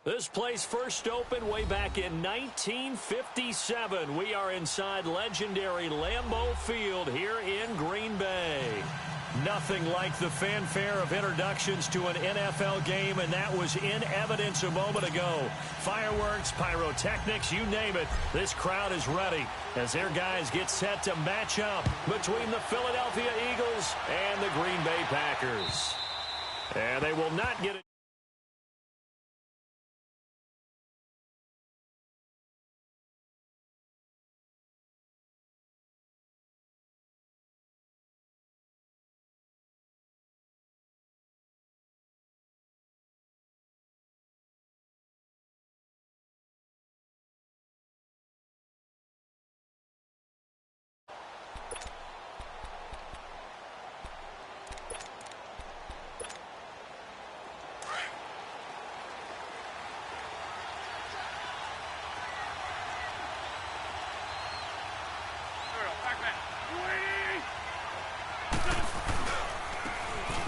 This place first opened way back in 1957. We are inside legendary Lambeau Field here in Green Bay. Nothing like the fanfare of introductions to an NFL game, and that was in evidence a moment ago. Fireworks, pyrotechnics, you name it. This crowd is ready as their guys get set to match up between the Philadelphia Eagles and the Green Bay Packers. And they will not get it.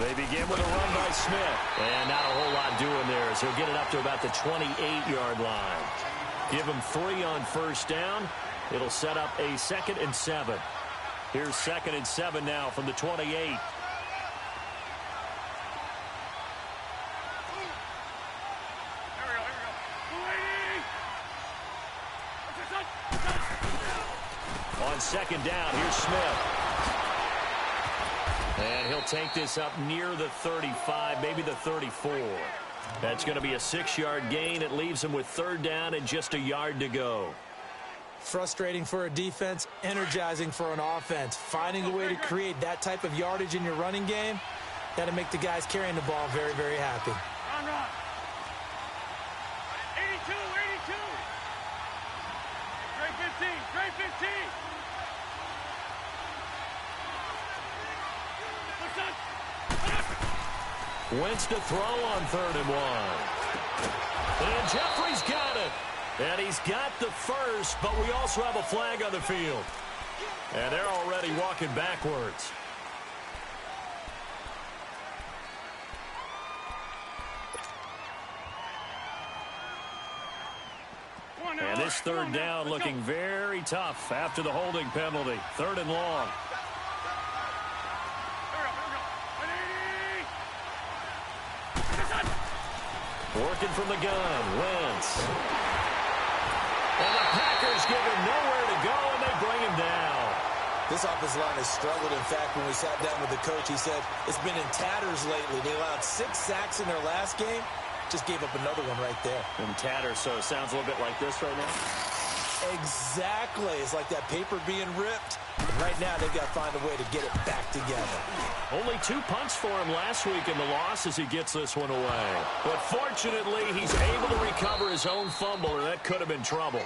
They begin with a run by Smith. And not a whole lot doing there as he'll get it up to about the 28-yard line. Give him 3 on first down. It'll set up a 2nd and 7. Here's 2nd and 7 now from the 28. On 2nd down, here's Smith. And he'll take this up near the 35, maybe the 34. That's going to be a 6-yard gain. It leaves him with 3rd down and just a yard to go. Frustrating for a defense, energizing for an offense. Finding a way to create that type of yardage in your running game, that'll make the guys carrying the ball very, very happy. Run. 82. Trey 15. Wentz to throw on 3rd and 1. And Jeffrey's got it. And he's got the first, but we also have a flag on the field. And they're already walking backwards. And this 3rd down looking very tough after the holding penalty. 3rd and long. Working from the gun, Wentz. And the Packers give him nowhere to go, and they bring him down. This offensive line has struggled. In fact, when we sat down with the coach, he said it's been in tatters lately. They allowed 6 sacks in their last game. Just gave up another one right there. In tatters, so it sounds a little bit like this right now. Exactly. It's like that paper being ripped. And right now, they've got to find a way to get it back together. Only 2 punts for him last week in the loss as he gets this one away. But fortunately, he's able to recover his own fumble, or that could have been trouble.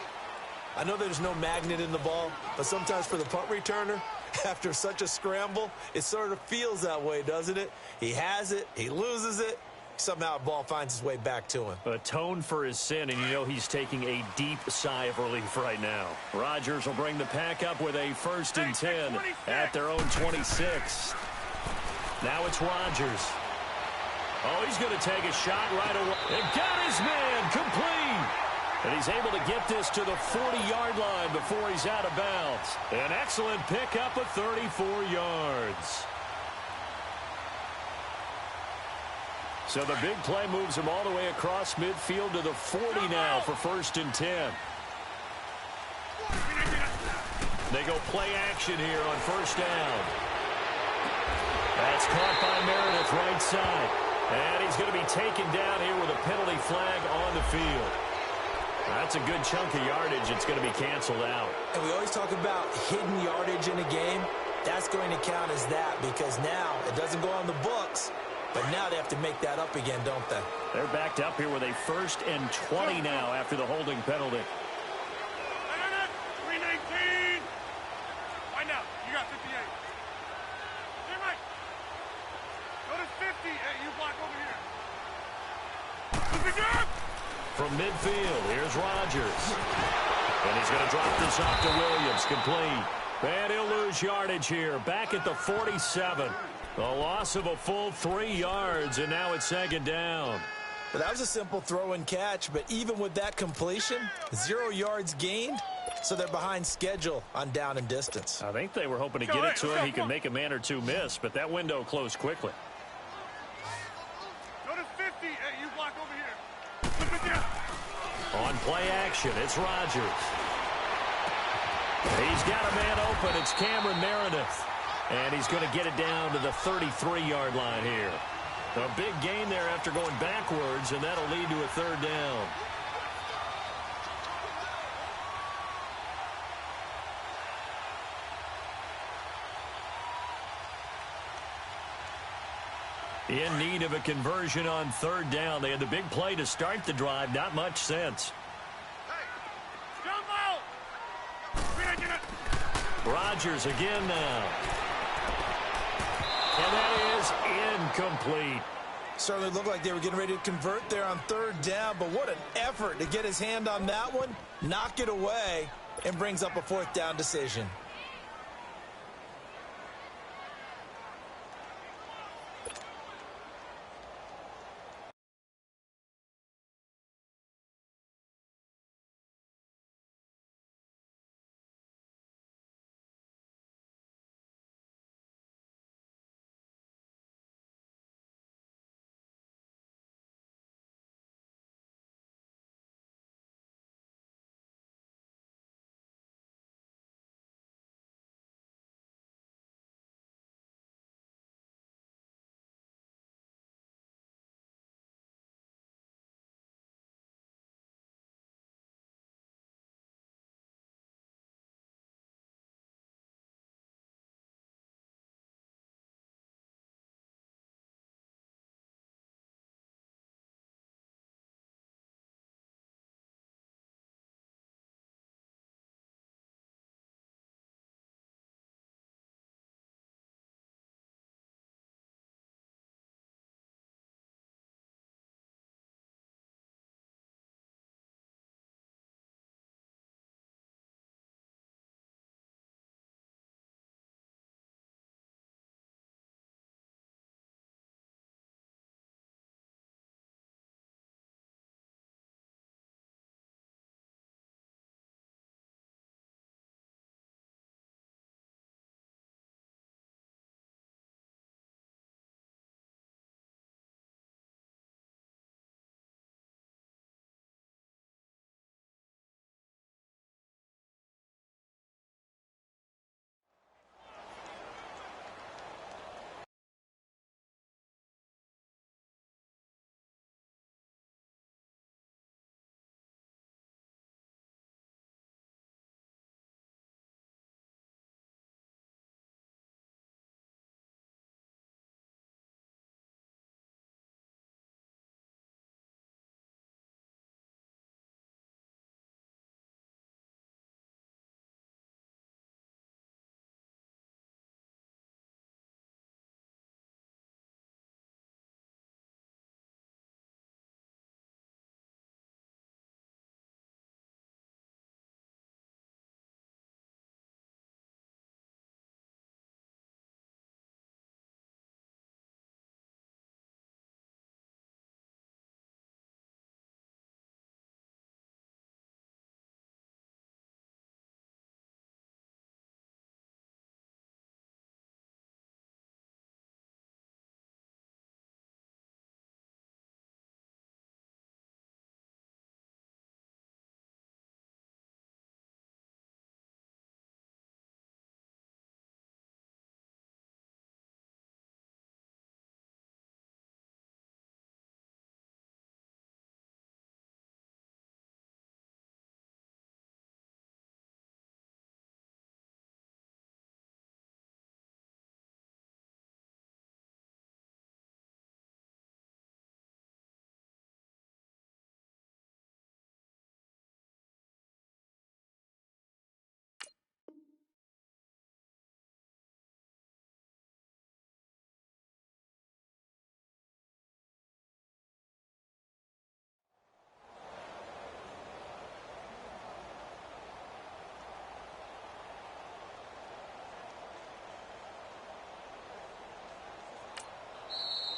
I know there's no magnet in the ball, but sometimes for the punt returner, after such a scramble, it sort of feels that way, doesn't it? He has it, he loses it, somehow the ball finds its way back to him. Atone for his sin, and you know he's taking a deep sigh of relief right now. Rodgers will bring the pack up with a 1st and 10 at their own 26. Now it's Rodgers. Oh, he's going to take a shot right away. And got his man complete. And he's able to get this to the 40-yard line before he's out of bounds. An excellent pickup of 34 yards. So the big play moves him all the way across midfield to the 40 now for 1st and 10. They go play action here on 1st down. That's caught by Meredith right side. And he's going to be taken down here with a penalty flag on the field. That's a good chunk of yardage. It's going to be canceled out. And we always talk about hidden yardage in a game. That's going to count as that because now it doesn't go on the books. But now they have to make that up again, don't they? They're backed up here with a 1st and 20 now after the holding penalty. 319. Find out. You got 58. Hey, Mike. Go to 50. Hey, you block over here. From midfield, here's Rodgers. And he's going to drop this off to Williams, complete. And he'll lose yardage here, back at the 47. A loss of a full 3 yards, and now it's 2nd down. But that was a simple throw and catch, but even with that completion, 0 yards gained, so they're behind schedule on down and distance. I think they were hoping to get it to him. He could make a man or two miss, but that window closed quickly. Go to 50. Hey, you block over here. Look at you. On play action, it's Rodgers. He's got a man open. It's Cameron Meredith. And he's going to get it down to the 33-yard line here. A big gain there after going backwards, and that'll lead to a third down. In need of a conversion on third down. They had the big play to start the drive. Not much sense. Hey, jump out. We're making it. Rodgers again now. And that is incomplete. Certainly looked like they were getting ready to convert there on third down, but what an effort to get his hand on that one, knock it away, and brings up a fourth down decision.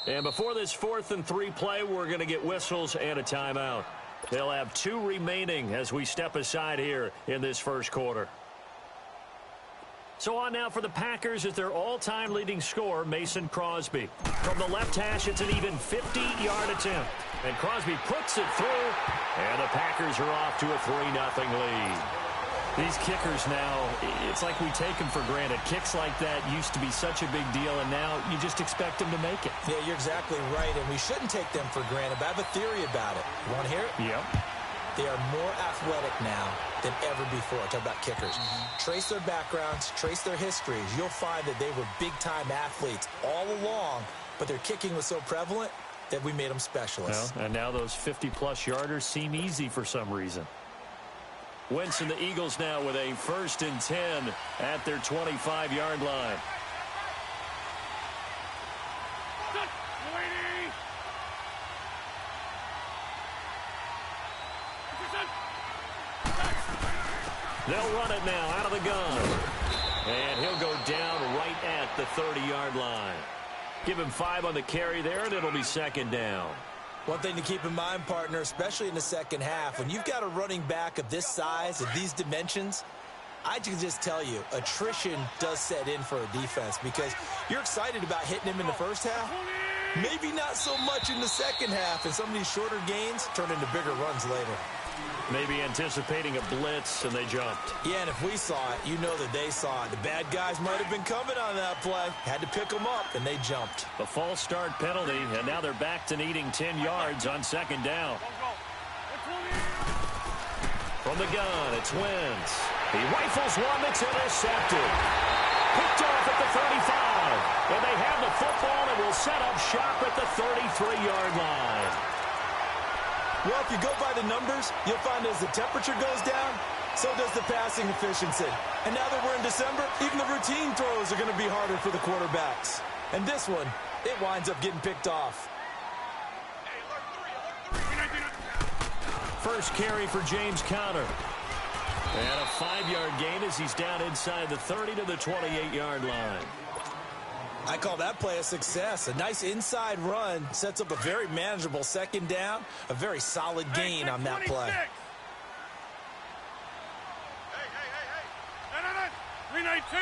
And before this 4th and 3 play, we're going to get whistles and a timeout. They'll have 2 remaining as we step aside here in this first quarter. So on now for the Packers is their all-time leading scorer, Mason Crosby. From the left hash, it's an even 50-yard attempt. And Crosby puts it through, and the Packers are off to a 3-0 lead. These kickers now, it's like we take them for granted. Kicks like that used to be such a big deal, and now you just expect them to make it. Yeah, you're exactly right, and we shouldn't take them for granted, but I have a theory about it. You want to hear it? Yep. They are more athletic now than ever before. Talk about kickers. Trace their backgrounds, trace their histories. You'll find that they were big-time athletes all along, but their kicking was so prevalent that we made them specialists. Well, and now those 50-plus yarders seem easy for some reason. Wentz and the Eagles now with a 1st and 10 at their 25-yard line. They'll run it now out of the gun. And he'll go down right at the 30-yard line. Give him 5 on the carry there, and it'll be 2nd down. One thing to keep in mind, partner, especially in the second half, when you've got a running back of this size, of these dimensions, I can just tell you, attrition does set in for a defense because you're excited about hitting him in the first half. Maybe not so much in the second half, and some of these shorter gains turn into bigger runs later. Maybe anticipating a blitz, and they jumped. Yeah, and if we saw it, you know that they saw it. The bad guys might have been coming on that play. Had to pick them up, and they jumped. A false start penalty, and now they're back to needing 10 yards on 2nd down. From the gun, it's Wentz. He rifles one that's intercepted. Picked off at the 35. And they have the football and will set up shop at the 33-yard line. Well, if you go by the numbers, you'll find as the temperature goes down, so does the passing efficiency. And now that we're in December, even the routine throws are going to be harder for the quarterbacks. And this one, it winds up getting picked off. First carry for James Conner. And a 5-yard gain as he's down inside the 30 to the 28-yard line. I call that play a success. A nice inside run sets up a very manageable 2nd down, a very solid gain on that play. Hey. 319.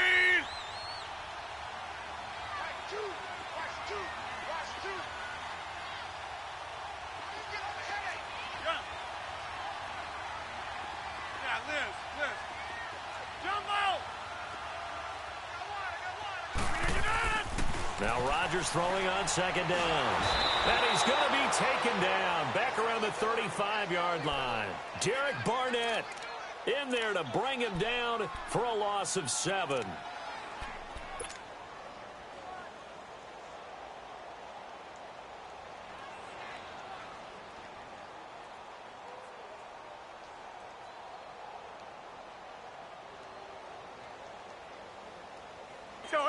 Yeah, Liz. Jumbo. Now Rodgers throwing on 2nd down. And he's going to be taken down back around the 35-yard line. Derek Barnett in there to bring him down for a loss of 7.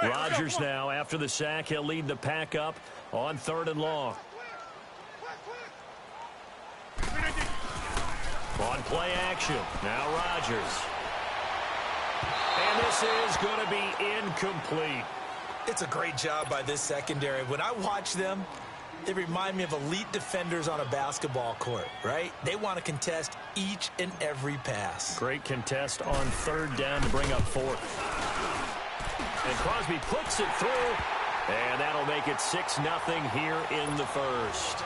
Rodgers now, after the sack, he'll lead the pack up on 3rd and long. On play action, now Rodgers. And this is going to be incomplete. It's a great job by this secondary. When I watch them, they remind me of elite defenders on a basketball court, right? They want to contest each and every pass. Great contest on 3rd down to bring up 4th. And Crosby puts it through, and that'll make it 6-0 here in the first.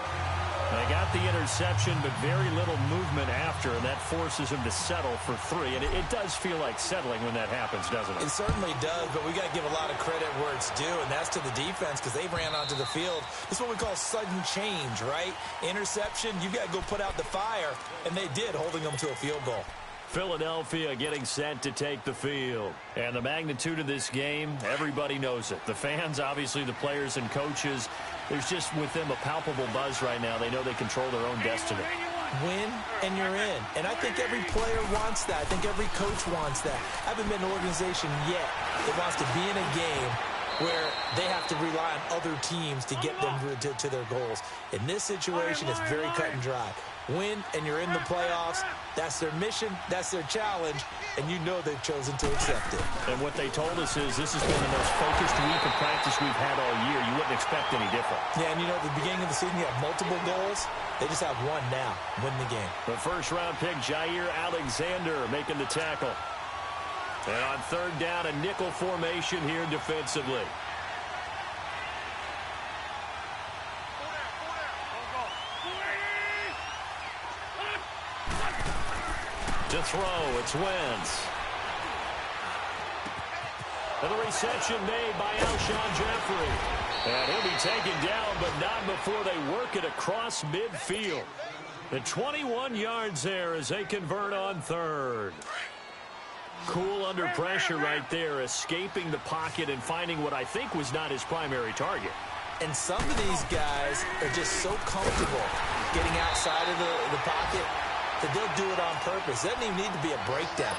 They got the interception, but very little movement after, and that forces him to settle for 3. And it does feel like settling when that happens, doesn't it? It certainly does, but we got to give a lot of credit where it's due, and that's to the defense because they ran onto the field. This is what we call sudden change, right? Interception, you got to go put out the fire, and they did, holding them to a field goal. Philadelphia getting set to take the field. And the magnitude of this game, everybody knows it. The fans, obviously the players and coaches, there's just with them a palpable buzz right now. They know they control their own destiny. Win and you're in. And I think every player wants that. I think every coach wants that. I haven't been an organization yet that wants to be in a game where they have to rely on other teams to get them to their goals. In this situation, it's very cut and dry. win, and you're in the playoffs. That's their mission, that's their challenge, and you know they've chosen to accept it. And what they told us is this has been the most focused week of practice we've had all year. You wouldn't expect any different. Yeah, and you know, at the beginning of the season, you have multiple goals. They just have one now, win the game. The first-round pick, Jair Alexander, making the tackle. And on third down, a nickel formation here defensively. To throw, it's Wentz. And the reception made by Alshon Jeffrey. And he'll be taken down, but not before they work it across midfield. And 21 yards there as they convert on third. Cool under pressure right there, escaping the pocket and finding what I think was not his primary target. And some of these guys are just so comfortable getting outside of the pocket that they'll do it on purpose. It doesn't even need to be a breakdown.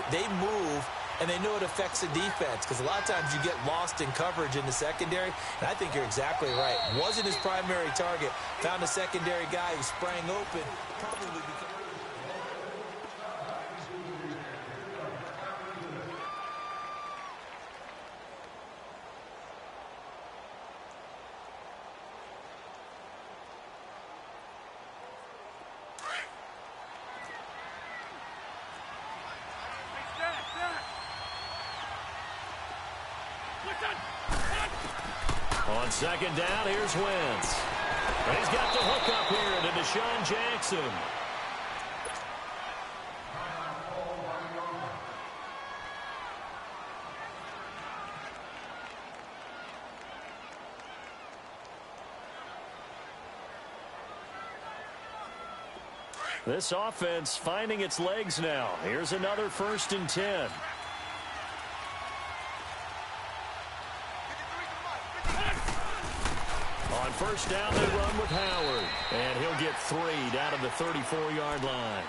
They move, and they know it affects the defense, because a lot of times you get lost in coverage in the secondary, and I think you're exactly right. Wasn't his primary target. Found a secondary guy who sprang open. Probably because on second down, here's Wentz. And he's got the hook up here to Deshaun Jackson. This offense finding its legs now. Here's another 1st and 10. On first down, they run with Howard. And he'll get 3 down to the 34-yard line.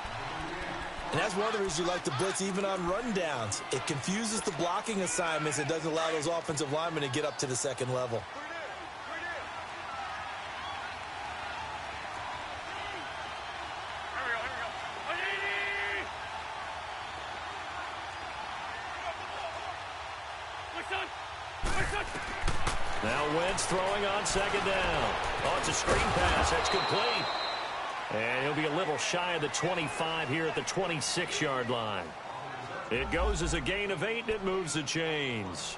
And that's one of the reasons you like to blitz even on rundowns. It confuses the blocking assignments. It doesn't allow those offensive linemen to get up to the second level. Now Wentz throwing on second down. Oh, it's a screen pass. That's complete. And he'll be a little shy of the 25 here at the 26-yard line. It goes as a gain of 8, and it moves the chains.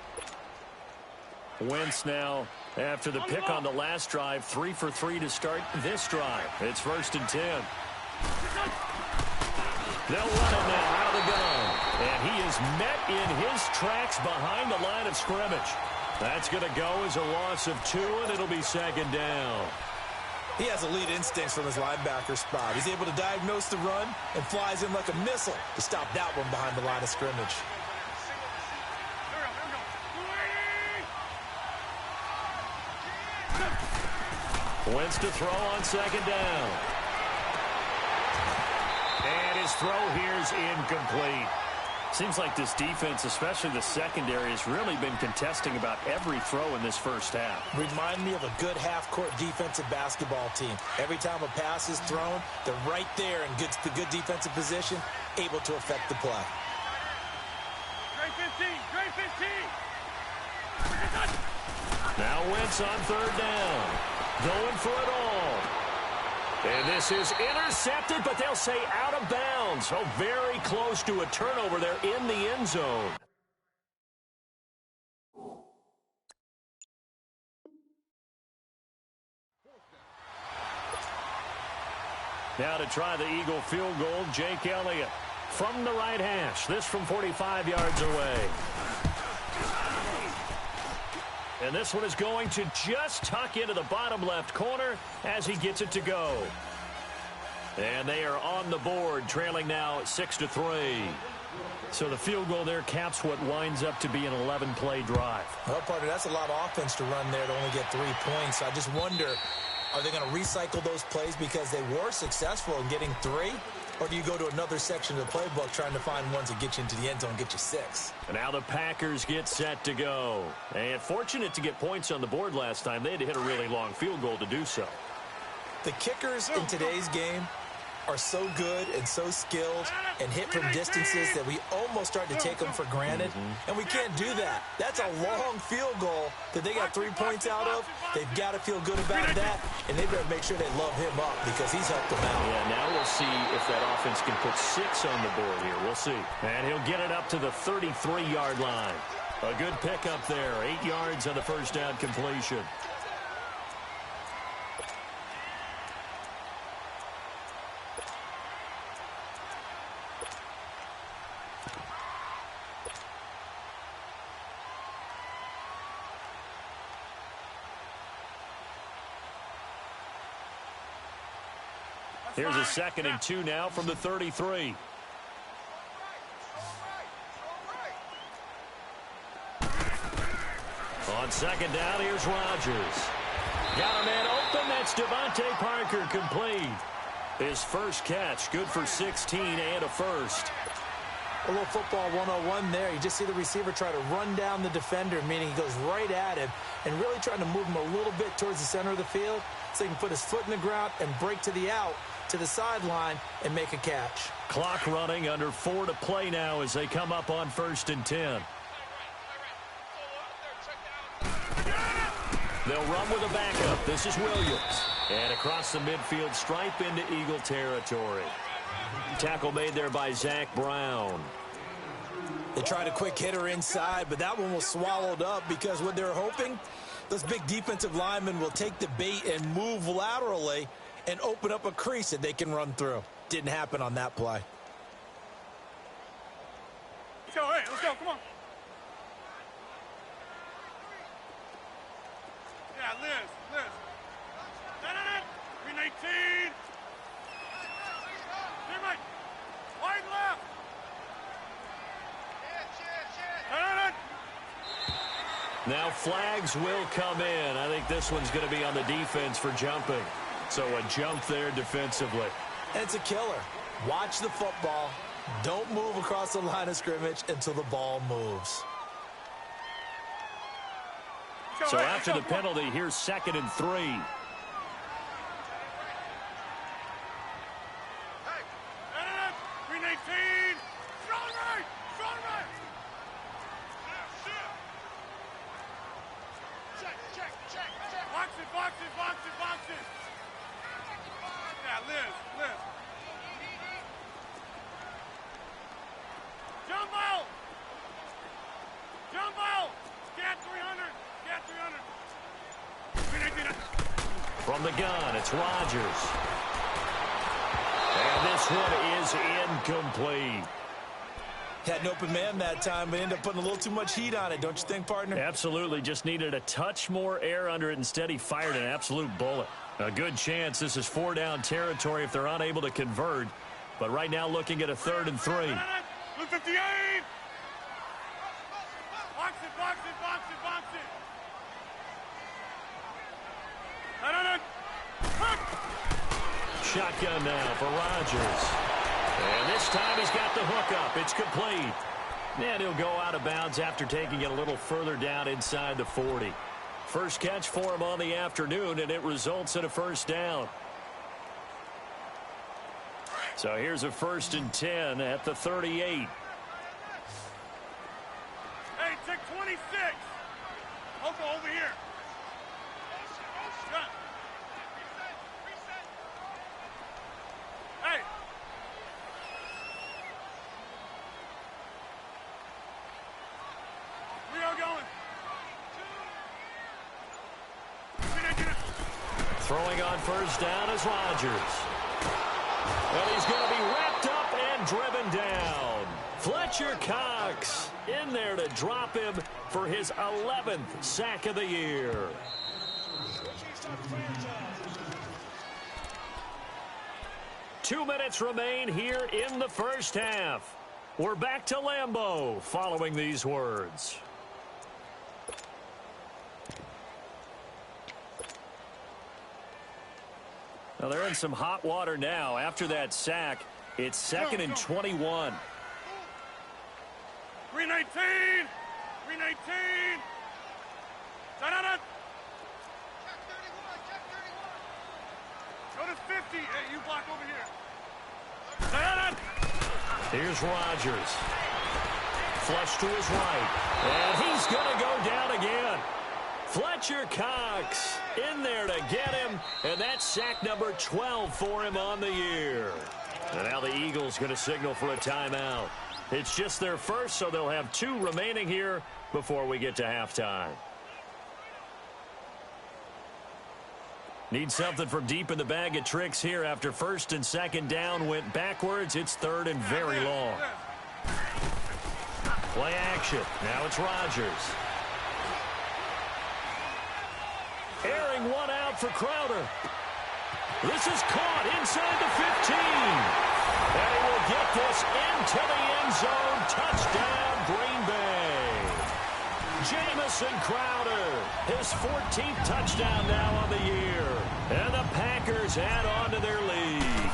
Wentz now, after the pick on the last drive, 3 for 3 to start this drive. It's 1st and 10. They'll run it now out of the gun. And he is met in his tracks behind the line of scrimmage. That's going to go as a loss of 2, and it'll be second down. He has elite instincts from his linebacker spot. He's able to diagnose the run and flies in like a missile to stop that one behind the line of scrimmage. Wentz to throw on second down. And his throw here is incomplete. Seems like this defense, especially the secondary, has really been contesting about every throw in this first half. Remind me of a good half-court defensive basketball team. Every time a pass is thrown, they're right there in good defensive position, able to affect the play. Trey 15, Trey 15. Now Wentz on third down. Going for it all. And this is intercepted, but they'll say out of bounds. So very close to a turnover there in the end zone. Now to try the Eagle field goal, Jake Elliott from the right hash. This from 45 yards away. And this one is going to just tuck into the bottom left corner as he gets it to go. And they are on the board, trailing now 6-3. So the field goal there caps what winds up to be an 11-play drive. Well, partner, that's a lot of offense to run there to only get 3 points. I just wonder, are they going to recycle those plays because they were successful in getting 3? Or do you go to another section of the playbook trying to find ones that get you into the end zone and get you 6? And now the Packers get set to go. And fortunate to get points on the board last time. They had to hit a really long field goal to do so. The kickers in today's game are so good and so skilled and hit from distances that we almost start to take them for granted, and we can't do that. That's a long field goal that they got 3 points out of. They've got to feel good about that, and they better make sure they love him up because he's helped them out. Yeah, now we'll see if that offense can put 6 on the board here. We'll see. And he'll get it up to the 33-yard line. A good pickup there. 8 yards on the first down completion. Here's a 2nd and 2 now from the 33. On 2nd down, here's Rodgers. Got a man open. That's Devontae Parker complete. His first catch, good for 16 and a first. A little football 101 there. You just see the receiver try to run down the defender, meaning he goes right at him and really trying to move him a little bit towards the center of the field so he can put his foot in the ground and break to the out, to the sideline, and make a catch. Clock running, under 4 to play now as they come up on 1st and 10. They'll run with a backup. This is Williams. And across the midfield stripe into Eagle territory. Tackle made there by Zach Brown. They tried a quick hitter inside, but that one was swallowed up because what they're hoping, those big defensive linemen will take the bait and move laterally and open up a crease that they can run through. Didn't happen on that play. Let's go, hey, let's go, come on. Yeah, Liz. Green 18. Here, Mike. Wide left. Now flags will come in. I think this one's going to be on the defense for jumping. So a jump there defensively. And it's a killer. Watch the football. Don't move across the line of scrimmage until the ball moves. So after the penalty, here's 2nd and 3. Green 18. Strong right. Check. Box it. Yeah, Liz. Jump out. Scat 300. Green 18. From the gun, it's Rodgers. And this one is incomplete. Had an open man that time, but ended up putting a little too much heat on it, don't you think, partner? Absolutely. Just needed a touch more air under it. Instead, he fired an absolute bullet. A good chance this is 4-down territory if they're unable to convert. But right now looking at a 3rd and 3. Blue 58. Box it. Shotgun now for Rodgers. And this time he's got the hook up. It's complete. And he'll go out of bounds after taking it a little further down inside the 40. First catch for him on the afternoon, and it results in a first down. So here's a 1st and 10 at the 38. Hey, check 26. Oko over here. Gun. Hey. We are going. Throwing on first down is Rodgers. And he's going to be wrapped up and driven down. Fletcher Cox in there to drop him for his 11th sack of the year. 2 minutes remain here in the first half. We're back to Lambeau following these words. Well, they're in some hot water now. After that sack, it's 2nd and 21. Green 18. Green 18. Da-da-da. Go to 50. Hey, you block over here. Here's Rodgers. Flush to his right. And he's going to go down again. Fletcher Cox in there to get him. And that's sack number 12 for him on the year. And now the Eagles going to signal for a timeout. It's just their first, so they'll have 2 remaining here before we get to halftime. Need something from deep in the bag of tricks here after first and second down went backwards. It's third and very long. Play action. Now it's Rodgers. Airing one out for Crowder. This is caught inside the 15. And he will get this into the end zone. Touchdown, Green Bay. Jamison Crowder, his 14th touchdown now on the year. And the Packers add on to their lead.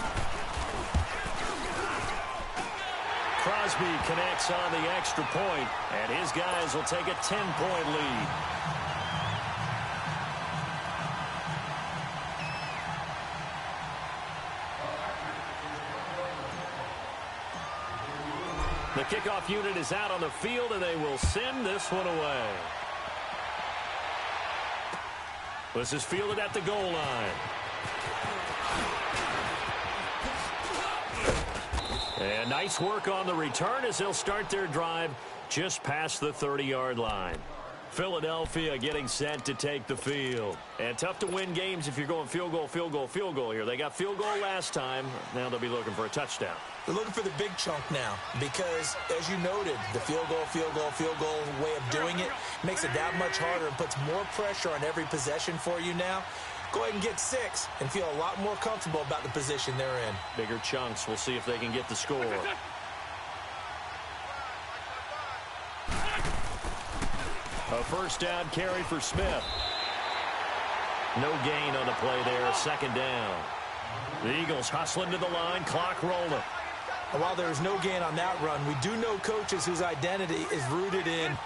Crosby connects on the extra point, and his guys will take a 10-point lead. The kickoff unit is out on the field, and they will send this one away. This is fielded at the goal line. And nice work on the return as they'll start their drive just past the 30-yard line. Philadelphia getting set to take the field. And tough to win games if you're going field goal, field goal, field goal here. They got field goal last time. Now they'll be looking for a touchdown. They're looking for the big chunk now because, as you noted, the field goal way of doing it makes it that much harder and puts more pressure on every possession for you now. Go ahead and get 6 and feel a lot more comfortable about the position they're in. Bigger chunks. We'll see if they can get the score. A first down carry for Smith. No gain on the play there. Second down. The Eagles hustling to the line. Clock rolling. While there is no gain on that run, we do know coaches whose identity is rooted in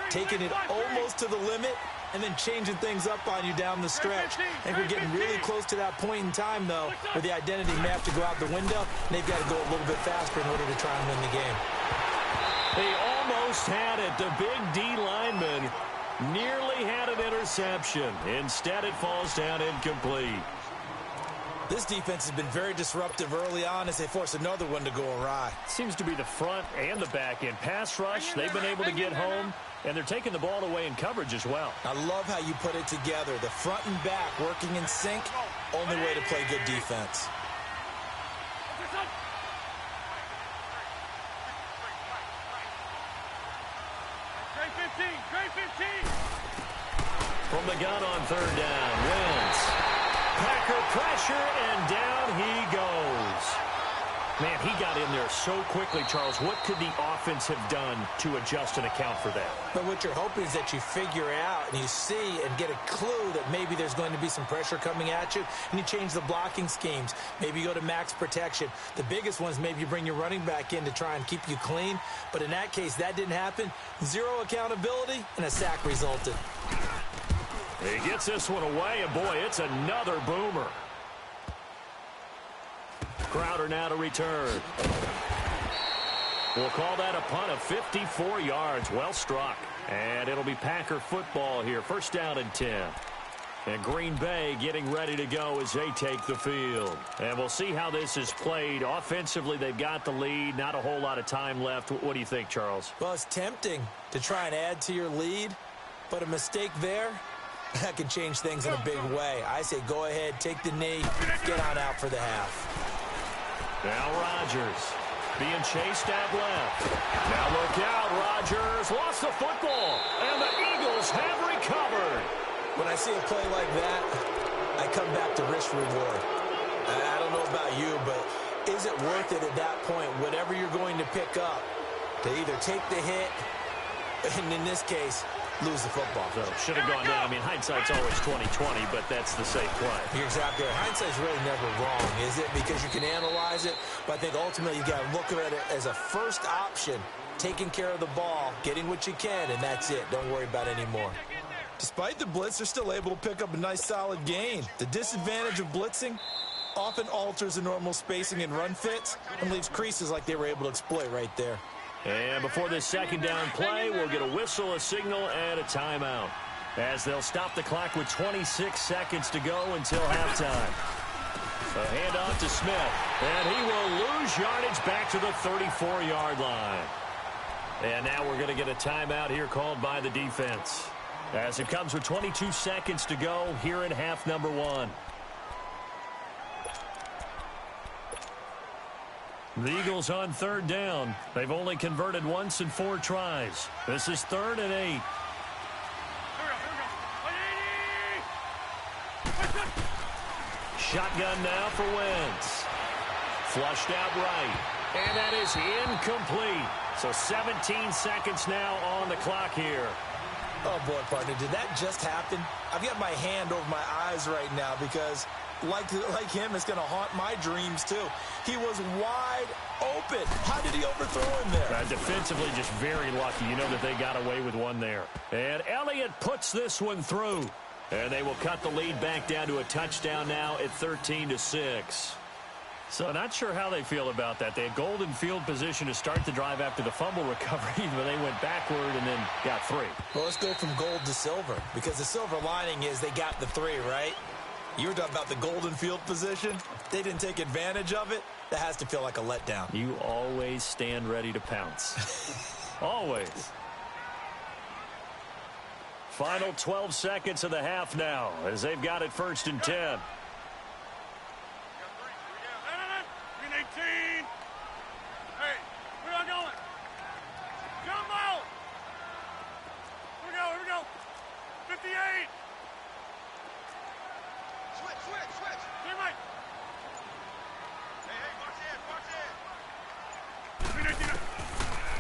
taking it almost to the limit and then changing things up on you down the stretch. I think we're getting really close to that point in time, though, where the identity may have to go out the window, and they've got to go a little bit faster in order to try and win the game. They almost had it. The big D lineman nearly had an interception. Instead, it falls down incomplete. This defense has been very disruptive early on as they force another one to go awry. Seems to be the front and the back end. Pass rush, they've been able to get home, and they're taking the ball away in coverage as well. I love how you put it together. The front and back working in sync, only way to play good defense. From the gun on third down, Wentz. Packer pressure, and down he goes. Man, he got in there so quickly, Charles. What could the offense have done to adjust and account for that? But what you're hoping is that you figure out and you see and get a clue that maybe there's going to be some pressure coming at you, and you change the blocking schemes. Maybe you go to max protection. The biggest ones, maybe you bring your running back in to try and keep you clean. But in that case, that didn't happen. Zero accountability, and a sack resulted. He gets this one away, and boy, it's another boomer. Crowder now to return. We'll call that a punt of 54 yards. Well struck. And it'll be Packer football here. First down and 10. And Green Bay getting ready to go as they take the field. And we'll see how this is played. Offensively, they've got the lead. Not a whole lot of time left. What do you think, Charles? Well, it's tempting to try and add to your lead, but a mistake there, that can change things in a big way. I say go ahead, take the knee, get on out for the half. Now Rodgers being chased out left. Now look out, Rodgers lost the football, and the Eagles have recovered. When I see a play like that, I come back to risk reward. I don't know about you, but is it worth it at that point, whatever you're going to pick up, to either take the hit, and in this case, lose the football? So should have gone down. I mean, hindsight's always 20/20, but that's the safe play. You're exactly right. Hindsight's really never wrong, is it? Because you can analyze it, but I think ultimately you got to look at it as a first option, taking care of the ball, getting what you can, and that's it. Don't worry about it anymore. Despite the blitz, they're still able to pick up a nice solid gain. The disadvantage of blitzing, often alters the normal spacing and run fits and leaves creases like they were able to exploit right there. And before this second down play, we'll get a whistle, a signal, and a timeout, as they'll stop the clock with 26 seconds to go until halftime. A handoff to Smith, and he will lose yardage back to the 34-yard line. And now we're going to get a timeout here called by the defense, as it comes with 22 seconds to go here in half number one. The Eagles on third down. They've only converted once in 4 tries. This is 3rd and 8. Shotgun now for Wentz. Flushed out right. And that is incomplete. So 17 seconds now on the clock here. Oh, boy, partner, did that just happen? I've got my hand over my eyes right now because, like him, it's going to haunt my dreams, too. He was wide open. How did he overthrow him there? Defensively, just very lucky. You know that they got away with one there. And Elliott puts this one through. And they will cut the lead back down to a touchdown now at 13-6. So not sure how they feel about that. They had golden field position to start the drive after the fumble recovery, but they went backward and then got 3. Well, let's go from gold to silver, because the silver lining is they got the 3, right? You were talking about the golden field position. They didn't take advantage of it. That has to feel like a letdown. You always stand ready to pounce. Always. Final 12 seconds of the half now, as they've got it 1st and 10. 18. Hey, we're not going. Jump out. Here we go. 58. Switch. Hey, Mike. Hey,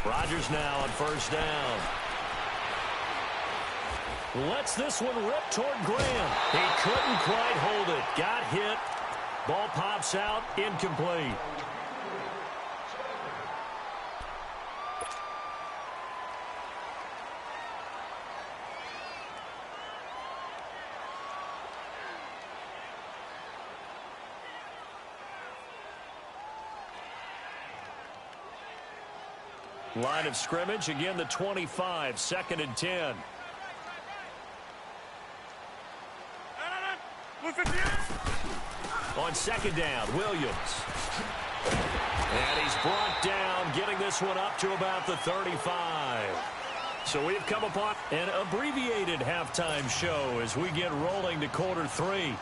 Rodgers now on 1st down. Lets this one rip toward Graham. He couldn't quite hold it. Got hit. Ball pops out, incomplete. Line of scrimmage, again the 25, 2nd and 10. On 2nd down, Williams. And he's brought down, getting this one up to about the 35. So we've come upon an abbreviated halftime show as we get rolling to quarter 3.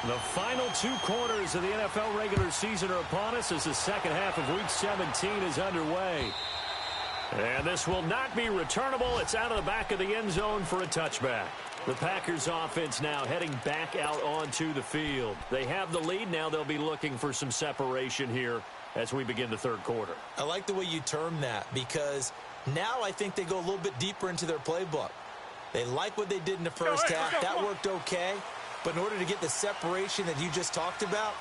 The final 2 quarters of the NFL regular season are upon us as the second half of Week 17 is underway. And this will not be returnable. It's out of the back of the end zone for a touchback. The Packers offense now heading back out onto the field. They have the lead. Now they'll be looking for some separation here as we begin the 3rd quarter. I like the way you term that, because now I think they go a little bit deeper into their playbook. They like what they did in the first half. That worked okay. But in order to get the separation that you just talked about,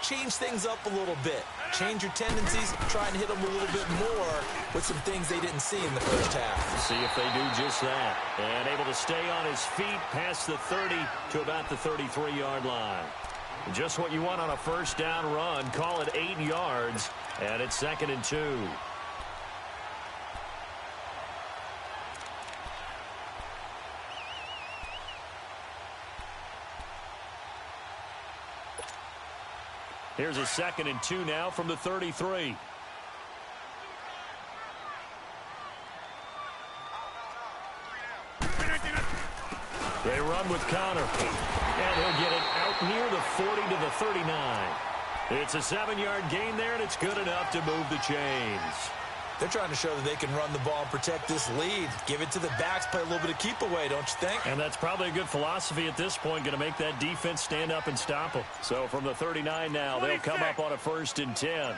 change things up a little bit. Change your tendencies, try and hit them a little bit more with some things they didn't see in the first half. See if they do just that. And able to stay on his feet past the 30 to about the 33-yard line. Just what you want on a 1st down run. Call it 8 yards, and it's 2nd and 2. Here's a 2nd and 2 now from the 33. They run with Connor. And he'll get it out near the 40 to the 39. It's a 7-yard gain there, and it's good enough to move the chains. They're trying to show that they can run the ball and protect this lead. Give it to the backs, play a little bit of keep away, don't you think? And that's probably a good philosophy at this point, going to make that defense stand up and stop them. So from the 39 now, they'll come up on a 1st and 10.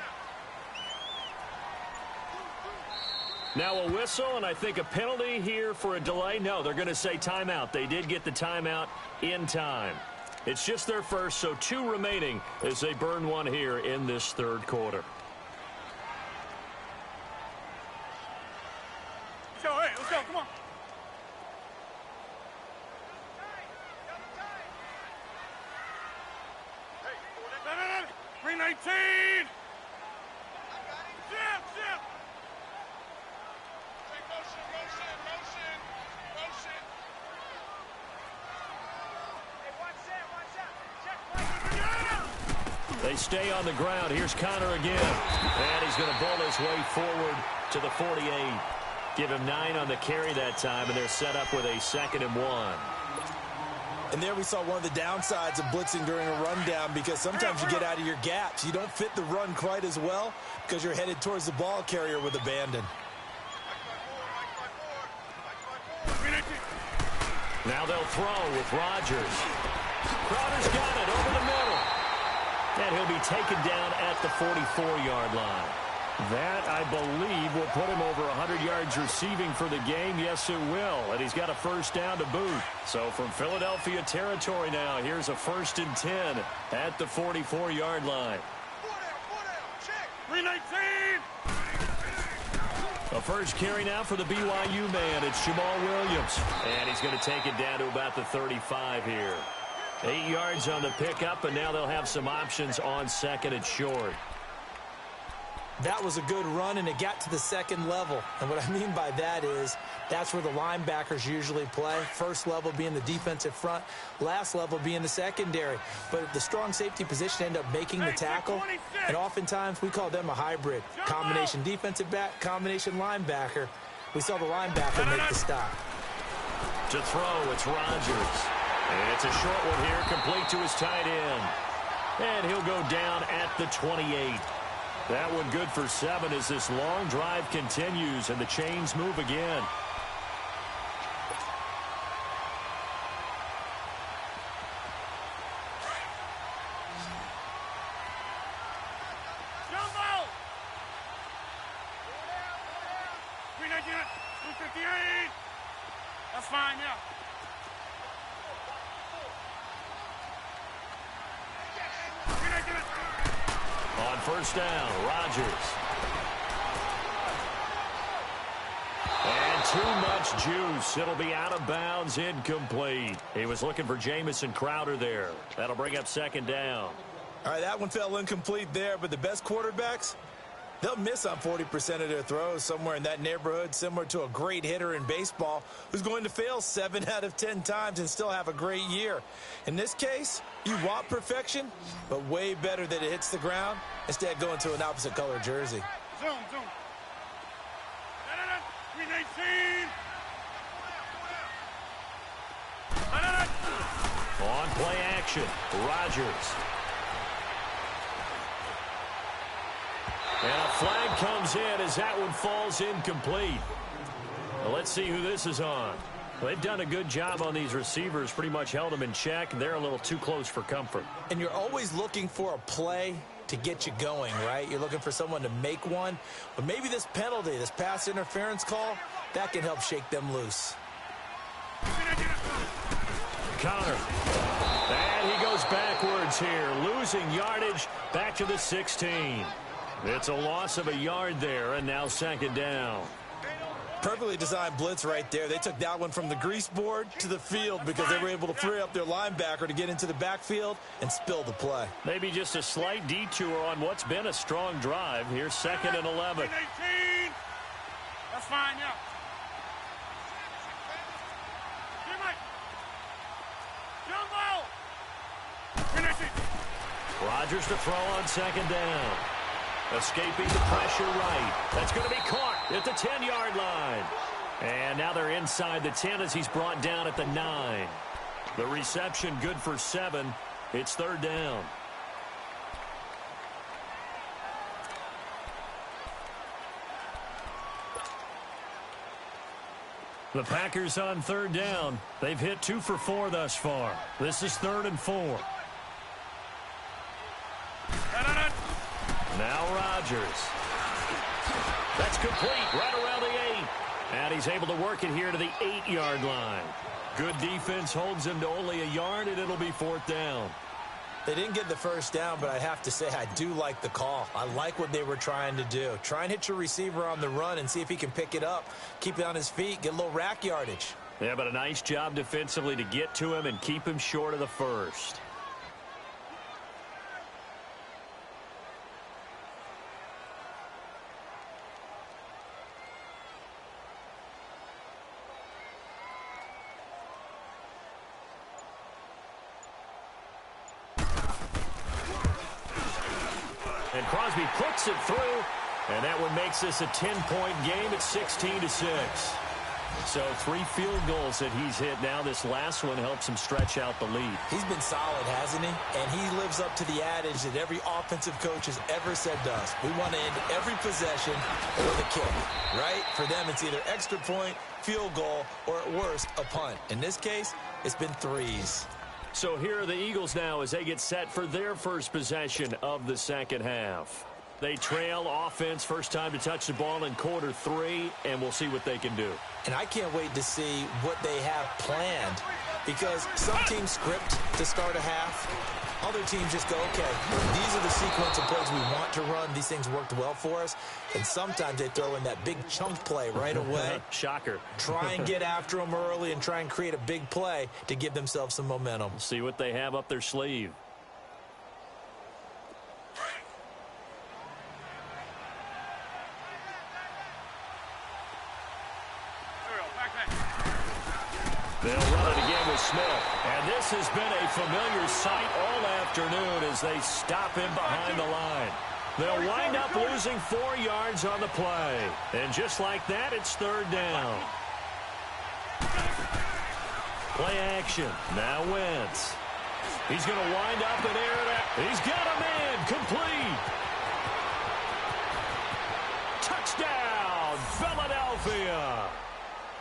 Now a whistle, and I think a penalty here for a delay. No, they're going to say timeout. They did get the timeout in time. It's just their first, so 2 remaining as they burn one here in this 3rd quarter. Let's go, come on. 319! Zip, zip! Motion, motion, motion, motion. Hey, watch that, check play. They stay on the ground. Here's Connor again. And he's going to bull his way forward to the 48. Give him 9 on the carry that time, and they're set up with a 2nd and 1. And there we saw one of the downsides of blitzing during a rundown, because sometimes you get out of your gaps. You don't fit the run quite as well because you're headed towards the ball carrier with abandon. Now they'll throw with Rodgers. Crowder's got it over the middle. And he'll be taken down at the 44-yard line. That, I believe, will put him over 100 yards receiving for the game. Yes, it will. And he's got a first down to boot. So from Philadelphia territory now, here's a 1st and 10 at the 44-yard line. 319! A first carry now for the BYU man. It's Jamal Williams. And he's going to take it down to about the 35 here. 8 yards on the pickup, and now they'll have some options on 2nd and short. That was a good run, and it got to the 2nd level. And what I mean by that is that's where the linebackers usually play. First level being the defensive front, last level being the secondary. But the strong safety position ended up making the tackle, and oftentimes we call them a hybrid. Combination defensive back, combination linebacker. We saw the linebacker make the stop. To throw, it's Rodgers. And it's a short one here, complete to his tight end. And he'll go down at the 28. That one good for 7 as this long drive continues and the chains move again. Jumbo! 319, 258! That's fine, yeah. On first down, Rodgers. And too much juice. It'll be out of bounds, incomplete. He was looking for Jamison Crowder there. That'll bring up 2nd down. All right, that one fell incomplete there, but the best quarterbacks, they'll miss on 40% of their throws, somewhere in that neighborhood, similar to a great hitter in baseball who's going to fail 7 out of 10 times and still have a great year. In this case, you want perfection, but way better that it hits the ground instead going to an opposite color jersey. Zoom, zoom. 319. On play action, Rodgers. And a flag comes in as that one falls incomplete. Well, let's see who this is on. Well, they've done a good job on these receivers, pretty much held them in check. They're a little too close for comfort. And you're always looking for a play to get you going, right? You're looking for someone to make one. But maybe this penalty, this pass interference call, that can help shake them loose. Connor. And he goes backwards here, losing yardage back to the 16. It's a loss of a yard there, and now 2nd down. Perfectly designed blitz right there. They took that one from the grease board to the field because they were able to free up their linebacker to get into the backfield and spill the play. Maybe just a slight detour on what's been a strong drive. Here's 2nd and 11. 18. That's fine, yeah. Jumbo! Rodgers to throw on 2nd down. Escaping the pressure right. That's going to be caught at the 10-yard line. And now they're inside the 10 as he's brought down at the 9. The reception good for 7. It's 3rd down. The Packers on 3rd down. They've hit 2 for 4 thus far. This is 3rd and 4. Now Rodgers. That's complete right around the 8. And he's able to work it here to the 8-yard line. Good defense holds him to only a yard, and it'll be 4th down. They didn't get the first down, but I have to say I do like the call. I like what they were trying to do. Try and hit your receiver on the run and see if he can pick it up, keep it on his feet, get a little rack yardage. Yeah, but a nice job defensively to get to him and keep him short of the first. And Crosby puts it through, and that one makes this a 10-point game at 16-6. So 3 field goals that he's hit now. This last one helps him stretch out the lead. He's been solid, hasn't he? And he lives up to the adage that every offensive coach has ever said to us. We want to end every possession with a kick, right? For them, it's either extra point, field goal, or at worst, a punt. In this case, it's been 3s. So here are the Eagles now as they get set for their first possession of the second half. They trail offense, first time to touch the ball in quarter 3, and we'll see what they can do. And I can't wait to see what they have planned, because some teams script to start a half. Other teams just go, okay, these are the sequence of plays we want to run. These things worked well for us. And sometimes they throw in that big chunk play right away. Shocker. Try and get after them early and try and create a big play to give themselves some momentum. See what they have up their sleeve. They'll run it again with Smith. And this has been a familiar sight all afternoon as they stop him behind the line. They'll wind up losing 4 yards on the play. And just like that, it's 3rd down. Play action. Now Wentz. He's going to wind up and air it out. He's got a man. Complete. Touchdown, Philadelphia.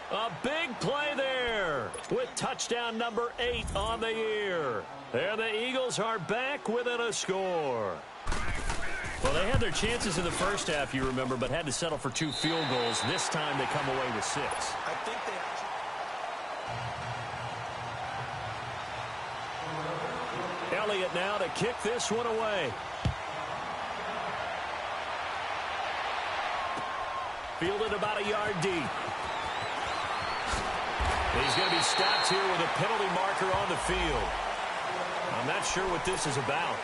A big play there with touchdown number 8 on the year. And the Eagles are back within a score. Well, they had their chances in the first half, you remember, but had to settle for 2 field goals. This time they come away with 6. I think they Elliott now to kick this one away. Fielded about a yard deep. He's going to be stopped here with a penalty marker on the field. I'm not sure what this is about.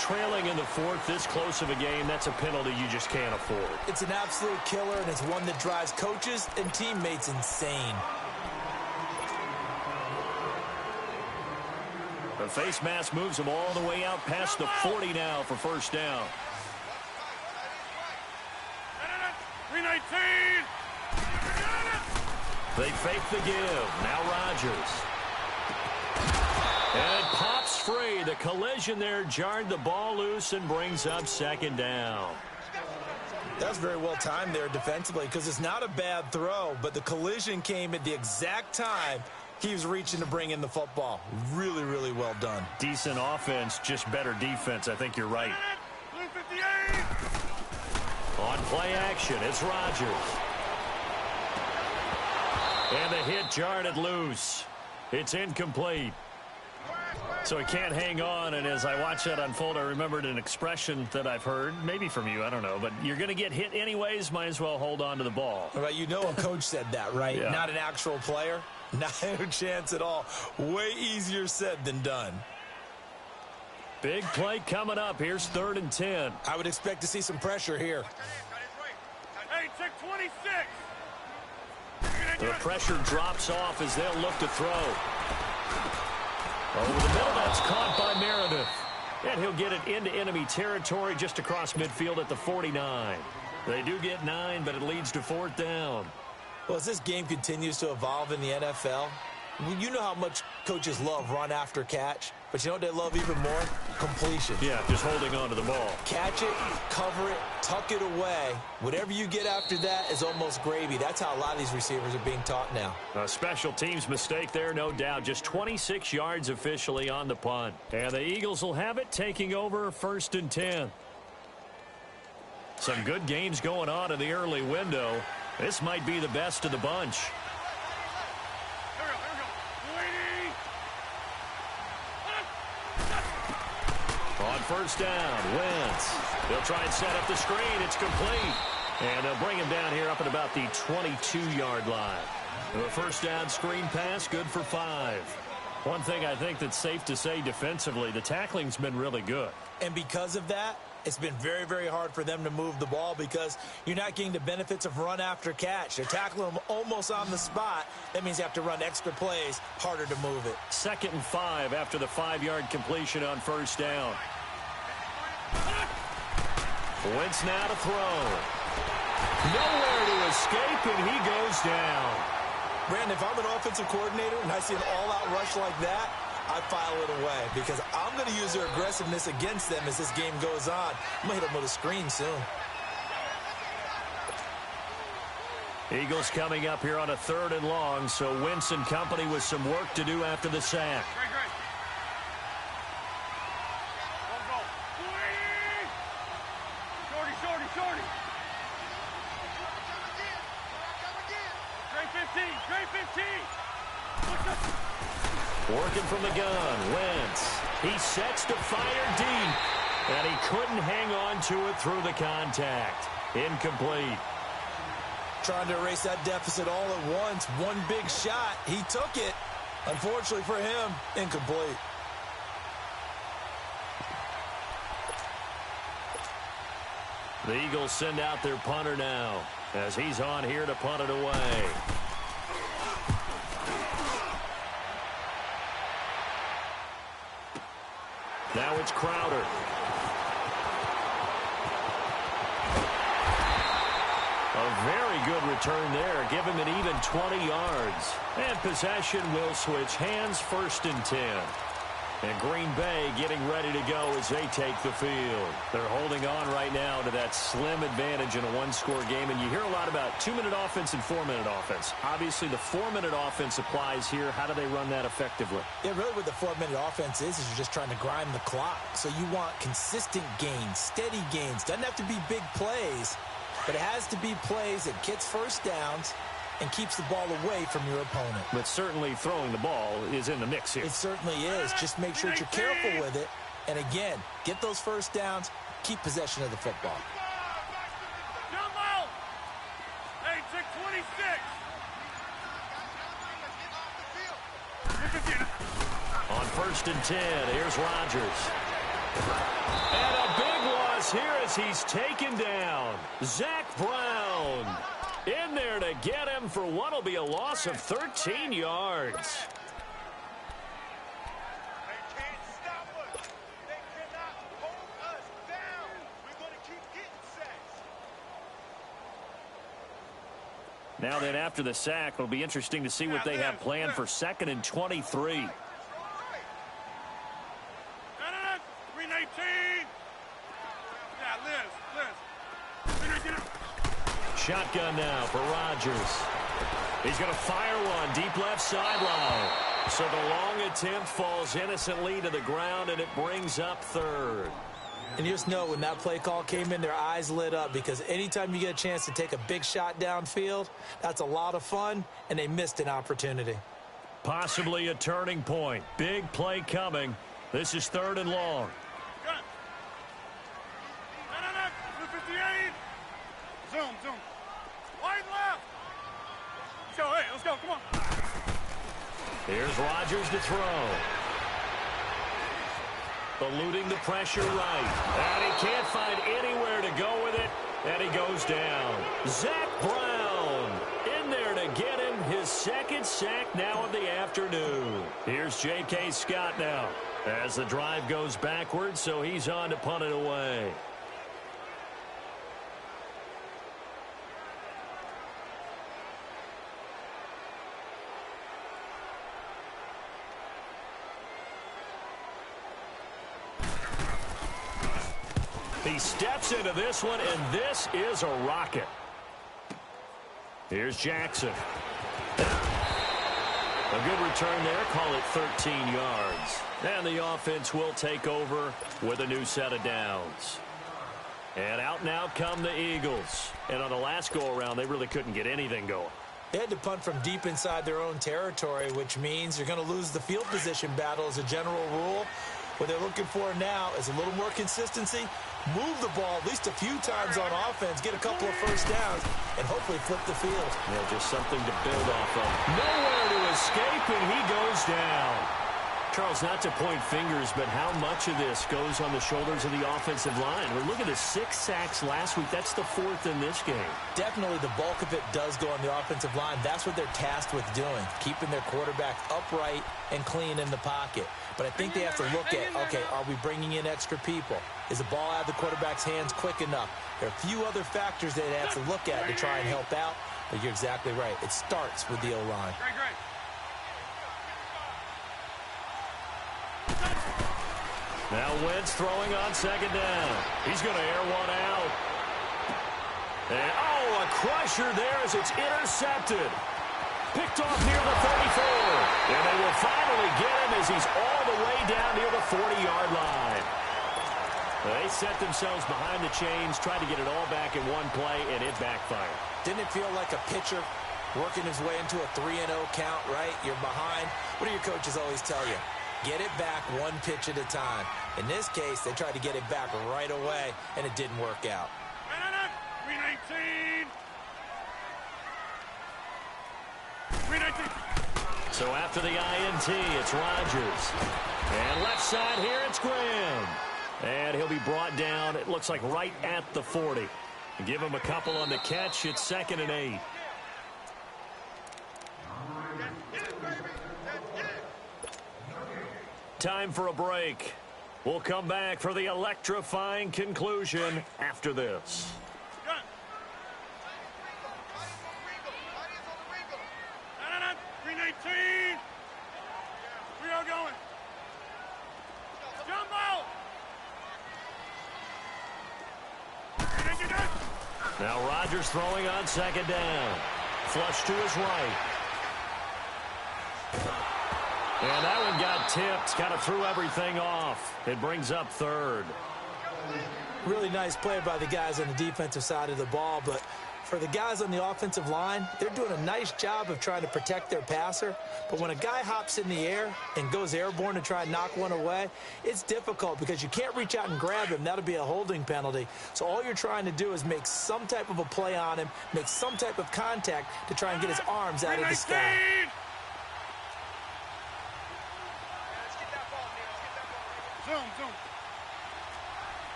Trailing in the 4th, this close of a game, that's a penalty you just can't afford. It's an absolute killer, and it's one that drives coaches and teammates insane. The face mask moves him all the way out past the 40 now for first down. 319. They fake the give. Now Rodgers. And it pops free. The collision there jarred the ball loose and brings up 2nd down. That's very well timed there defensively, because it's not a bad throw, but the collision came at the exact time he was reaching to bring in the football. Really, really well done. Decent offense, just better defense. I think you're right. On play action, it's Rodgers. And the hit jarred it loose. It's incomplete. So he can't hang on, and as I watch that unfold, I remembered an expression that I've heard, maybe from you, I don't know, but you're going to get hit anyways, might as well hold on to the ball. Right, you know a coach said that, right? Yeah. Not an actual player. Not a chance at all. Way easier said than done. Big play coming up. Here's 3rd and 10. I would expect to see some pressure here. Hey, check 26. The pressure drops off as they'll look to throw. Over the middle, that's caught by Meredith. And he'll get it into enemy territory just across midfield at the 49. They do get 9, but it leads to 4th down. Well, as this game continues to evolve in the NFL, you know how much coaches love run after catch, but you know what they love even more? Completion. Yeah, just holding on to the ball. Catch it, cover it, tuck it away. Whatever you get after that is almost gravy. That's how a lot of these receivers are being taught now. A special teams mistake there, no doubt. Just 26 yards officially on the punt. And the Eagles will have it, taking over 1st and 10. Some good games going on in the early window. This might be the best of the bunch. On 1st down, Wentz. They'll try and set up the screen. It's complete. And they'll bring him down here up at about the 22-yard line. The 1st down screen pass, good for 5. One thing I think that's safe to say defensively, the tackling's been really good. And because of that, it's been very, very hard for them to move the ball because you're not getting the benefits of run after catch. They're tackling them almost on the spot. That means you have to run extra plays, harder to move it. 2nd and 5 after the 5-yard completion on 1st down. Wentz now to throw. Nowhere to escape, and he goes down. Brandon, if I'm an offensive coordinator and I see an all-out rush like that, I file it away because I'm going to use their aggressiveness against them as this game goes on. I'm going to hit them with a screen soon. Eagles coming up here on a 3rd and long, so Wentz and company with some work to do after the sack. Great. Shorty. Great 15. Working from the gun, Wentz. He sets to fire deep, and he couldn't hang on to it through the contact. Incomplete. Trying to erase that deficit all at once. One big shot. He took it. Unfortunately for him, incomplete. The Eagles send out their punter now as he's on here to punt it away. Now it's Crowder. A very good return there. Give him an even 20 yards. And possession will switch hands, 1st and 10. And Green Bay getting ready to go as they take the field. They're holding on right now to that slim advantage in a one-score game. And you hear a lot about 2-minute offense and 4-minute offense. Obviously, the 4-minute offense applies here. How do they run that effectively? Yeah, really what the 4-minute offense is you're just trying to grind the clock. So you want consistent gains, steady gains. Doesn't have to be big plays, but it has to be plays that gets first downs and keeps the ball away from your opponent. But certainly throwing the ball is in the mix here. It certainly is. Just make sure that you're careful with it. And again, get those first downs, keep possession of the football. Jump out! 26. On 1st and 10, here's Rodgers. And a big loss here as he's taken down. Zach Brown in there to get him for what will be a loss of 13 yards. They can't stop us. They cannot hold us down. We're going to keep getting sacks. Now then, after the sack, it'll be interesting to see what they have planned for 2nd and 23. No. 319. Yeah, Liz. Shotgun now for Rodgers. He's going to fire one deep left sideline. So the long attempt falls innocently to the ground, and it brings up 3rd. And you just know when that play call came in, their eyes lit up because anytime you get a chance to take a big shot downfield, that's a lot of fun, and they missed an opportunity. Possibly a turning point. Big play coming. This is 3rd and long. Got it. No. 58. Zoom. Wide left. Hey, let's go. Come on. Here's Rodgers to throw. Eluding the pressure right. And he can't find anywhere to go with it. And he goes down. Zach Brown in there to get him his 2nd sack now of the afternoon. Here's J.K. Scott now as the drive goes backwards, so he's on to punt it away. He steps into this one, and this is a rocket. Here's Jackson. A good return there. Call it 13 yards. And the offense will take over with a new set of downs. And out now come the Eagles. And on the last go-around, they really couldn't get anything going. They had to punt from deep inside their own territory, which means you're going to lose the field position battle as a general rule. What they're looking for now is a little more consistency, move the ball at least a few times on offense, get a couple of first downs, and hopefully flip the field. Yeah, just something to build off of. Nowhere to escape, and he goes down. Charles, not to point fingers, but how much of this goes on the shoulders of the offensive line? We're looking at 6 sacks last week. That's the 4th in this game. Definitely the bulk of it does go on the offensive line. That's what they're tasked with doing, keeping their quarterback upright and clean in the pocket. But I think they have to look at, okay, are we bringing in extra people? Is the ball out of the quarterback's hands quick enough? There are a few other factors they have to look at to try and help out, but you're exactly right. It starts with the O-line. Now Wentz throwing on 2nd down. He's going to air one out. And, a crusher there as it's intercepted. Picked off near the 34. And they will finally get him as he's all the way down near the 40-yard line. They set themselves behind the chains, tried to get it all back in one play, and it backfired. Didn't it feel like a pitcher working his way into a 3-0 count, right? You're behind. What do your coaches always tell you? Get it back one pitch at a time. In this case, they tried to get it back right away, and it didn't work out. 319. 319. So after the INT, it's Rodgers. And left side here, it's Graham. And he'll be brought down, it looks like right at the 40. Give him a couple on the catch. It's 2nd and 8. Time for a break. We'll come back for the electrifying conclusion after this. 319. We are going. Jumbo. Now Rodgers throwing on 2nd down. Flush to his right. And that one got tipped. Kind of threw everything off. It brings up 3rd. Really nice play by the guys on the defensive side of the ball, but for the guys on the offensive line, they're doing a nice job of trying to protect their passer. But when a guy hops in the air and goes airborne to try and knock one away, it's difficult because you can't reach out and grab him. That'll be a holding penalty. So all you're trying to do is make some type of a play on him, make some type of contact to try and get his arms out of the sky. Zoom.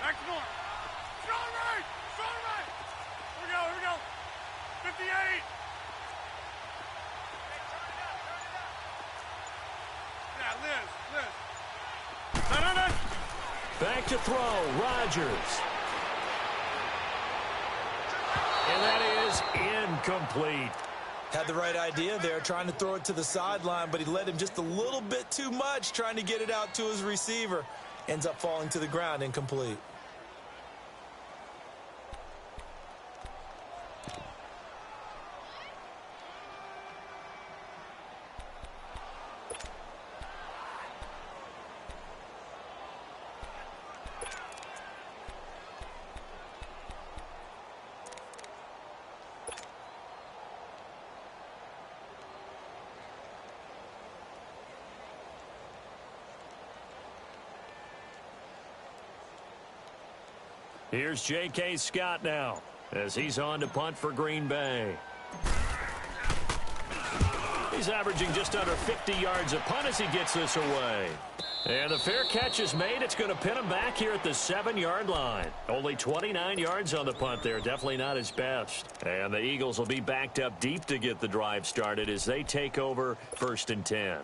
Back to north. Strong right. Here we go. 58. Yeah, Liz. No. Back to throw. Rodgers. And that is incomplete. Had the right idea there, trying to throw it to the sideline, but he led him just a little bit too much, trying to get it out to his receiver. Ends up falling to the ground, incomplete. Here's J.K. Scott now as he's on to punt for Green Bay. He's averaging just under 50 yards a punt as he gets this away. And the fair catch is made. It's going to pin him back here at the 7-yard line. Only 29 yards on the punt there. Definitely not his best. And the Eagles will be backed up deep to get the drive started as they take over 1st and 10.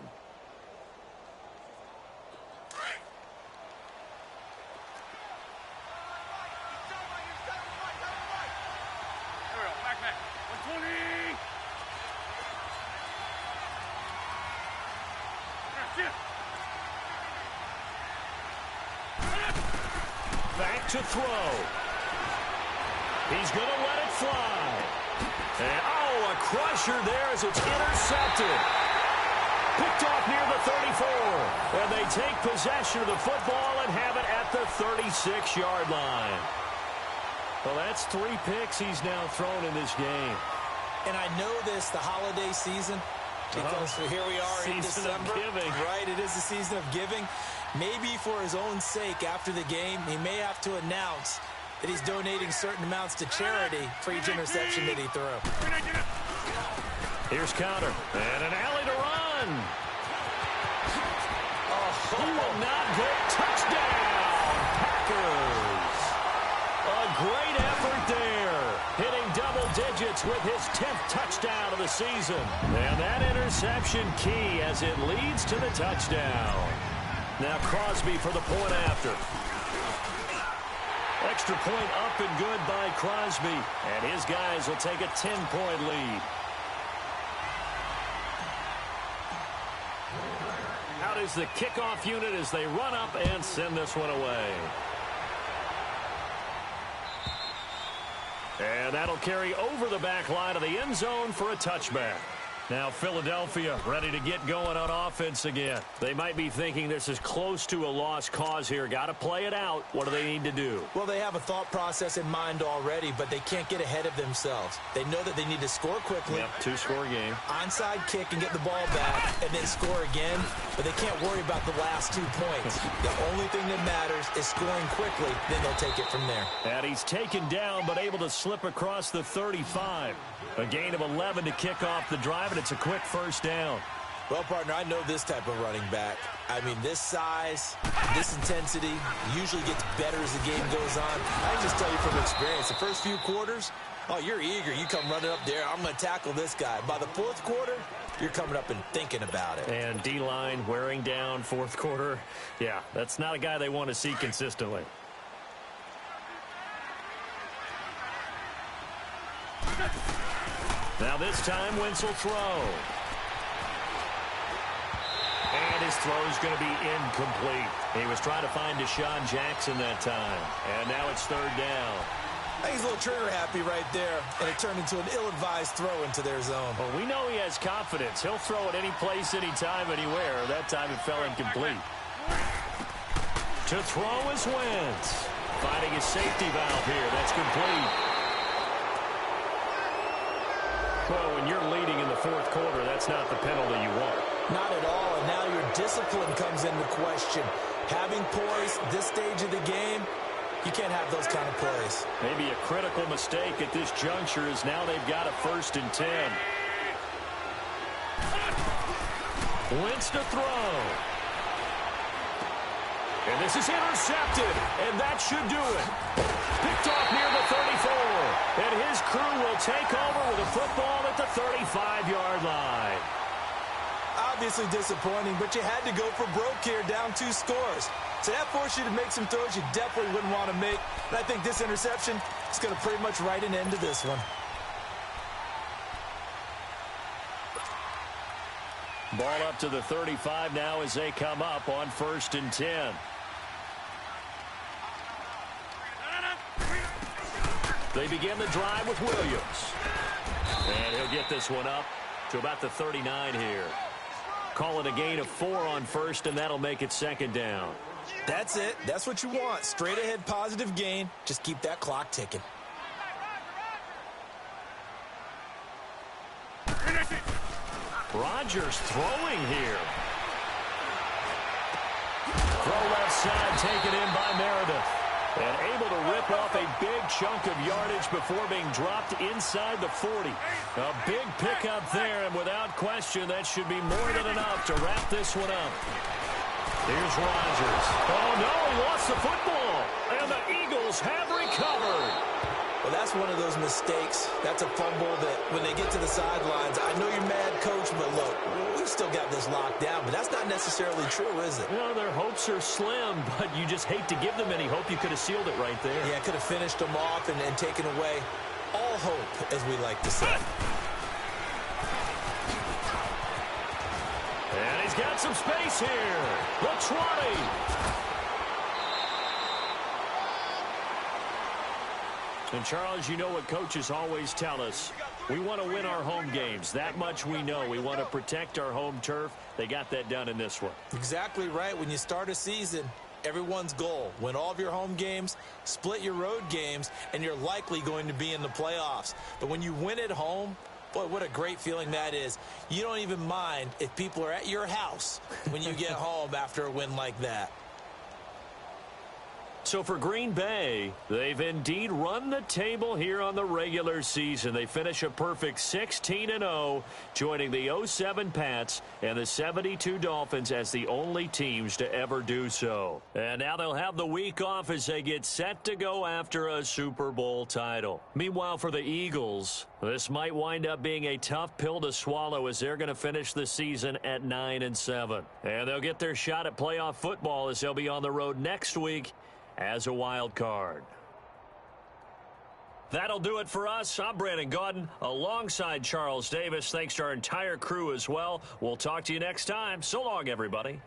Back to throw. He's going to let it fly. And, a crusher there as it's intercepted. Picked off near the 34. And they take possession of the football and have it at the 36-yard line. Well, that's 3 picks he's now thrown in this game. And I know this, the holiday season, because here we are in December. Right, it is the season of giving. Maybe for his own sake, after the game, he may have to announce that he's donating certain amounts to charity for each interception that he threw. Here's counter. And an alley to run. Oh, He will not go. Touchdown, Packers. A great effort there. Hitting double digits with his 10th touchdown of the season. And that interception key as it leads to the touchdown. Now Crosby for the point after. Extra point up and good by Crosby. And his guys will take a 10-point lead. Out is the kickoff unit as they run up and send this one away. And that'll carry over the back line of the end zone for a touchback. Now Philadelphia ready to get going on offense again. They might be thinking this is close to a lost cause here. Got to play it out. What do they need to do? Well, they have a thought process in mind already, but they can't get ahead of themselves. They know that they need to score quickly. Yep, two-score game. Onside kick and get the ball back and then score again, but they can't worry about the last 2 points. The only thing that matters is scoring quickly, then they'll take it from there. And he's taken down but able to slip across the 35. A gain of 11 to kick off the drive, and it's a quick first down. Well, partner, I know this type of running back. I mean, this size, this intensity usually gets better as the game goes on. I can just tell you from experience, the first few quarters, oh, you're eager. You come running up there, I'm going to tackle this guy. By the fourth quarter, you're coming up and thinking about it. And D-line wearing down fourth quarter. Yeah, that's not a guy they want to see consistently. Now this time, Wentz will throw. And his throw is going to be incomplete. He was trying to find Deshaun Jackson that time. And now it's third down. I think he's a little trigger happy right there, and it turned into an ill-advised throw into their zone. Well, we know he has confidence. He'll throw it any place, anytime, anywhere. That time it fell incomplete. To throw is Wentz. Finding his safety valve here. That's complete. Well, when you're leading in the fourth quarter, that's not the penalty you want. Not at all, and now your discipline comes into question. Having poise this stage of the game, you can't have those kind of plays. Maybe a critical mistake at this juncture is now they've got a 1st and 10. Wentz to throw. And this is intercepted, and that should do it. Picked off near the 34, and his crew will take over with a football at the 35-yard line. Obviously disappointing, but you had to go for broke here, down 2 scores. So that forced you to make some throws you definitely wouldn't want to make. And I think this interception is going to pretty much write an end to this one. Ball up to the 35 now as they come up on 1st and 10. They begin the drive with Williams. And he'll get this one up to about the 39 here. Call it a gain of 4 on 1st, and that'll make it 2nd down. That's it. That's what you want. Straight ahead positive gain. Just keep that clock ticking. Rodgers throwing here. Throw left side, taken in by Meredith. And able to rip off a big chunk of yardage before being dropped inside the 40. A big pickup there, and without question, that should be more than enough to wrap this one up. Here's Rodgers. Oh, no, he lost the football. And the Eagles have recovered. Well, that's one of those mistakes. That's a fumble that when they get to the sidelines, I know you're mad, coach, but look, we've still got this locked down. But that's not necessarily true, is it? You know, their hopes are slim, but you just hate to give them any hope. You could have sealed it right there. Yeah, could have finished them off and taken away all hope, as we like to say. And he's got some space here. The 20. And, Charles, you know what coaches always tell us. We want to win our home games. That much we know. We want to protect our home turf. They got that done in this one. Exactly right. When you start a season, everyone's goal, win all of your home games, split your road games, and you're likely going to be in the playoffs. But when you win at home, boy, what a great feeling that is. You don't even mind if people are at your house when you get home after a win like that. So for Green Bay, they've indeed run the table here on the regular season. They finish a perfect 16-0, joining the 07 Pats and the 72 Dolphins as the only teams to ever do so. And now they'll have the week off as they get set to go after a Super Bowl title. Meanwhile, for the Eagles, this might wind up being a tough pill to swallow as they're going to finish the season at 9-7. And they'll get their shot at playoff football as they'll be on the road next week as a wild card. That'll do it for us. I'm Brandon Gaudin alongside Charles Davis. Thanks to our entire crew as well. We'll talk to you next time. So long, everybody.